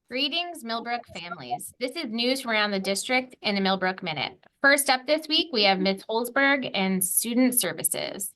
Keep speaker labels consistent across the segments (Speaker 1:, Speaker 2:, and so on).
Speaker 1: Greetings, Millbrook families. This is news from around the district in the Millbrook Minute. First up this week, we have Ms. Holzberg and Student Services.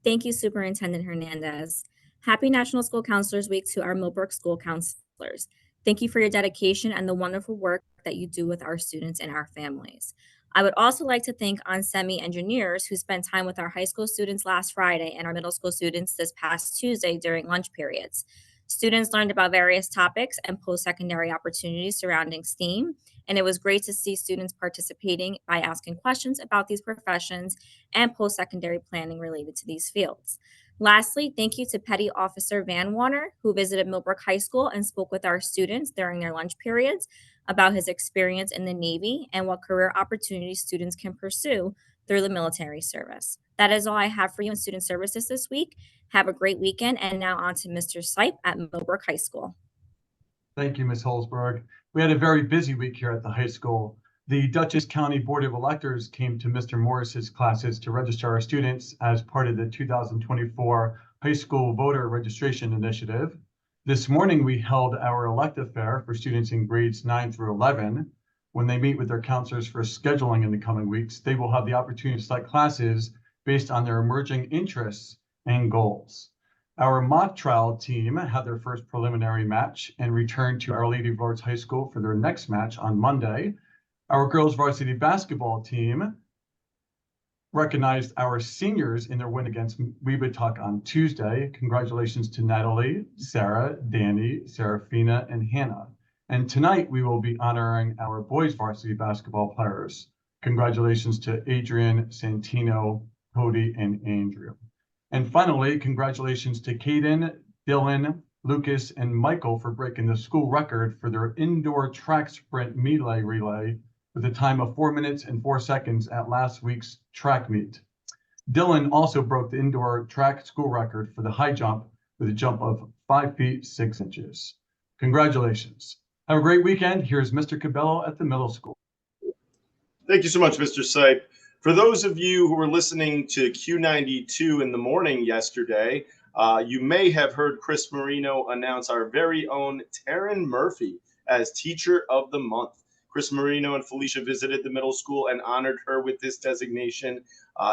Speaker 2: Thank you, Superintendent Hernandez. Happy National School Counselors Week to our Millbrook School Counselors. Thank you for your dedication and the wonderful work that you do with our students and our families. I would also like to thank onsemi engineers who spent time with our high school students last Friday and our middle school students this past Tuesday during lunch periods. Students learned about various topics and post-secondary opportunities surrounding STEAM, and it was great to see students participating by asking questions about these professions and post-secondary planning related to these fields. Lastly, thank you to Petty Officer Van Warner, who visited Millbrook High School and spoke with our students during their lunch periods about his experience in the Navy and what career opportunities students can pursue through the military service. That is all I have for you in Student Services this week. Have a great weekend. And now on to Mr. Sipe at Millbrook High School.
Speaker 3: Thank you, Ms. Holzberg. We had a very busy week here at the high school. The Dutchess County Board of Electors came to Mr. Morris's classes to register our students as part of the 2024 High School Voter Registration Initiative. This morning, we held our elective fair for students in grades 9 through 11. When they meet with their counselors for scheduling in the coming weeks, they will have the opportunity to select classes based on their emerging interests and goals. Our mock trial team had their first preliminary match and returned to Our Lady of Lourdes High School for their next match on Monday. Our girls varsity basketball team recognized our seniors in their win against Weebatuck on Tuesday. Congratulations to Natalie, Sarah, Danny, Serafina, and Hannah. And tonight we will be honoring our boys varsity basketball players. Congratulations to Adrian, Santino, Cody, and Andrew. And finally, congratulations to Caden, Dylan, Lucas, and Michael for breaking the school record for their indoor track sprint melee relay with a time of 4 minutes and 4 seconds at last week's track meet. Dylan also broke the indoor track school record for the high jump with a jump of 5 feet 6 inches. Congratulations. Have a great weekend. Here's Mr. Cabello at the middle school.
Speaker 4: Thank you so much, Mr. Sipe. For those of you who were listening to Q92 in the morning yesterday, you may have heard Chris Marino announce our very own Taryn Murphy as Teacher of the Month. Chris Marino and Felicia visited the middle school and honored her with this designation.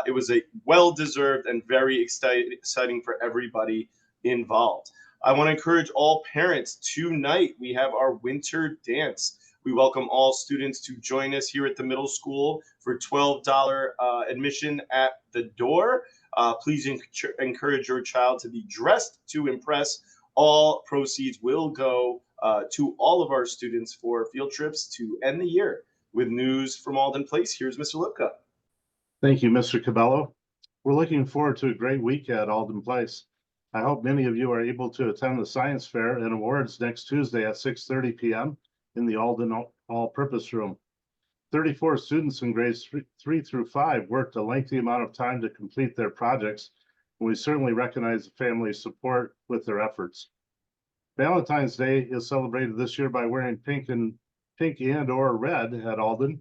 Speaker 4: It was a well-deserved and very exciting for everybody involved. I want to encourage all parents. Tonight, we have our winter dance. We welcome all students to join us here at the middle school for $12 admission at the door. Please encourage your child to be dressed to impress. All proceeds will go to all of our students for field trips to end the year. With news from Alden Place, here's Mr. Lipka.
Speaker 5: Thank you, Mr. Cabello. We're looking forward to a great week at Alden Place. I hope many of you are able to attend the science fair and awards next Tuesday at 6:30 p.m. in the Alden All-Purpose Room. 34 students in grades 3 through 5 worked a lengthy amount of time to complete their projects, and we certainly recognize the family's support with their efforts. Valentine's Day is celebrated this year by wearing pink and or red at Alden.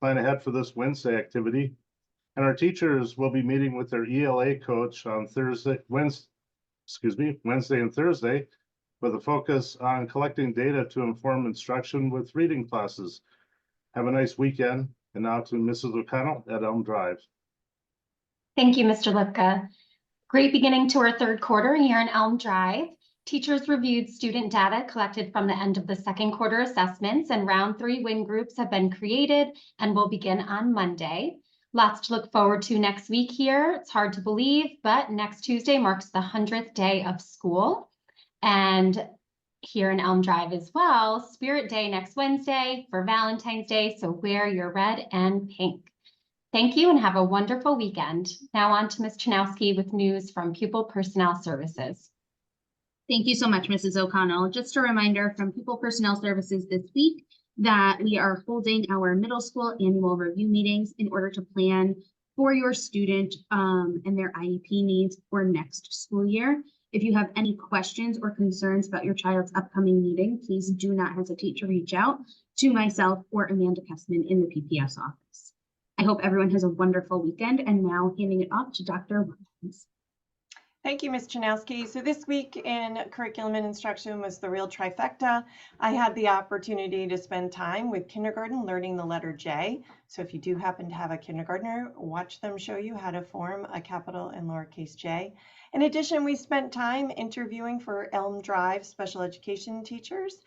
Speaker 5: Plan ahead for this Wednesday activity. And our teachers will be meeting with their ELA coach on Wednesday and Thursday, with a focus on collecting data to inform instruction with reading classes. Have a nice weekend. And now to Mrs. O'Connell at Elm Drive.
Speaker 6: Thank you, Mr. Lipka. Great beginning to our third quarter here in Elm Drive. Teachers reviewed student data collected from the end of the second quarter assessments, and round 3 win groups have been created and will begin on Monday. Lots to look forward to next week here. It's hard to believe, but next Tuesday marks the 100th day of school. And here in Elm Drive as well, Spirit Day next Wednesday for Valentine's Day, so wear your red and pink. Thank you and have a wonderful weekend. Now on to Ms. Chanowski with news from Pupil Personnel Services.
Speaker 7: Thank you so much, Mrs. O'Connell. Just a reminder from Pupil Personnel Services this week that we are holding our middle school annual review meetings in order to plan for your student and their IEP needs for next school year. If you have any questions or concerns about your child's upcoming meeting, please do not hesitate to reach out to myself or Amanda Kessman in the PPS office. I hope everyone has a wonderful weekend, and now handing it off to Dr. Watkins.
Speaker 8: Thank you, Ms. Chanowski. So this week in curriculum and instruction was the real trifecta. I had the opportunity to spend time with kindergarten learning the letter J. So if you do happen to have a kindergartner, watch them show you how to form a capital and lowercase j. In addition, we spent time interviewing for Elm Drive special education teachers.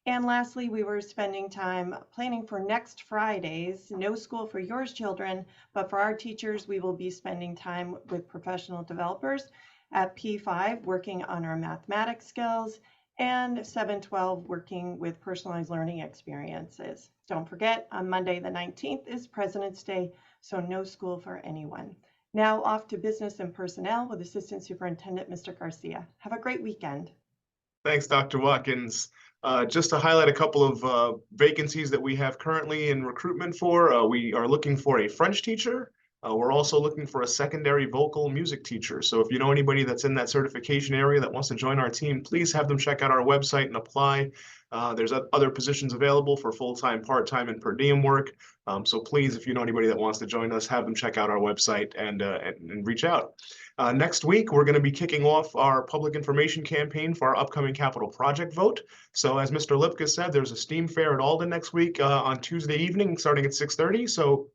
Speaker 8: And lastly, we were spending time planning for next Friday's No School for Yours children, but for our teachers, we will be spending time with professional developers at P5 working on our mathematics skills, and 712 working with personalized learning experiences. Don't forget, on Monday the 19th is President's Day, so no school for anyone. Now off to business and personnel with Assistant Superintendent Mr. Garcia. Have a great weekend.
Speaker 9: Thanks, Dr. Watkins. Just to highlight a couple of vacancies that we have currently in recruitment for, we are looking for a French teacher. We're also looking for a secondary vocal music teacher. So if you know anybody that's in that certification area that wants to join our team, please have them check out our website and apply. There's other positions available for full-time, part-time, and per diem work. So please, if you know anybody that wants to join us, have them check out our website and reach out. Next week, we're going to be kicking off our public information campaign for our upcoming capital project vote. So as Mr. Lipka said, there's a STEAM fair at Alden next week on Tuesday evening, starting at 6:30. So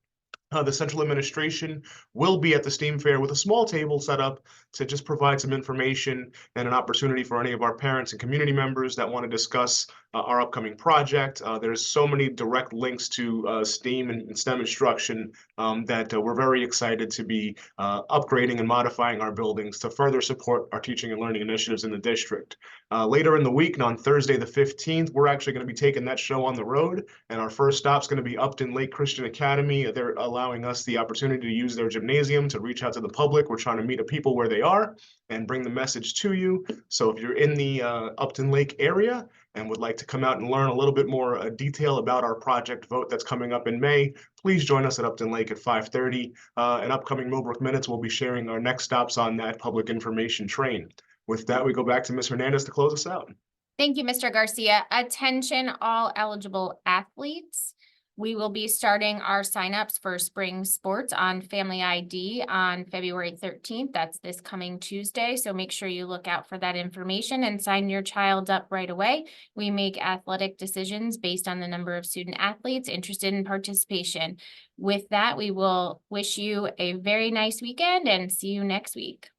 Speaker 9: the central administration will be at the STEAM fair with a small table set up to just provide some information and an opportunity for any of our parents and community members that want to discuss our upcoming project. There's so many direct links to STEAM and STEM instruction that we're very excited to be upgrading and modifying our buildings to further support our teaching and learning initiatives in the district. Later in the week, and on Thursday the 15th, we're actually going to be taking that show on the road, and our first stop's going to be Upton Lake Christian Academy. They're allowing us the opportunity to use their gymnasium to reach out to the public. We're trying to meet people where they are and bring the message to you. So if you're in the Upton Lake area and would like to come out and learn a little bit more detail about our project vote that's coming up in May, please join us at Upton Lake at 5:30. In upcoming Millbrook Minutes, we'll be sharing our next stops on that public information train. With that, we go back to Ms. Hernandez to close us out.
Speaker 1: Thank you, Mr. Garcia. Attention, all eligible athletes. We will be starting our signups for spring sports on Family ID on February 13th. That's this coming Tuesday. So make sure you look out for that information and sign your child up right away. We make athletic decisions based on the number of student athletes interested in participation. With that, we will wish you a very nice weekend and see you next week.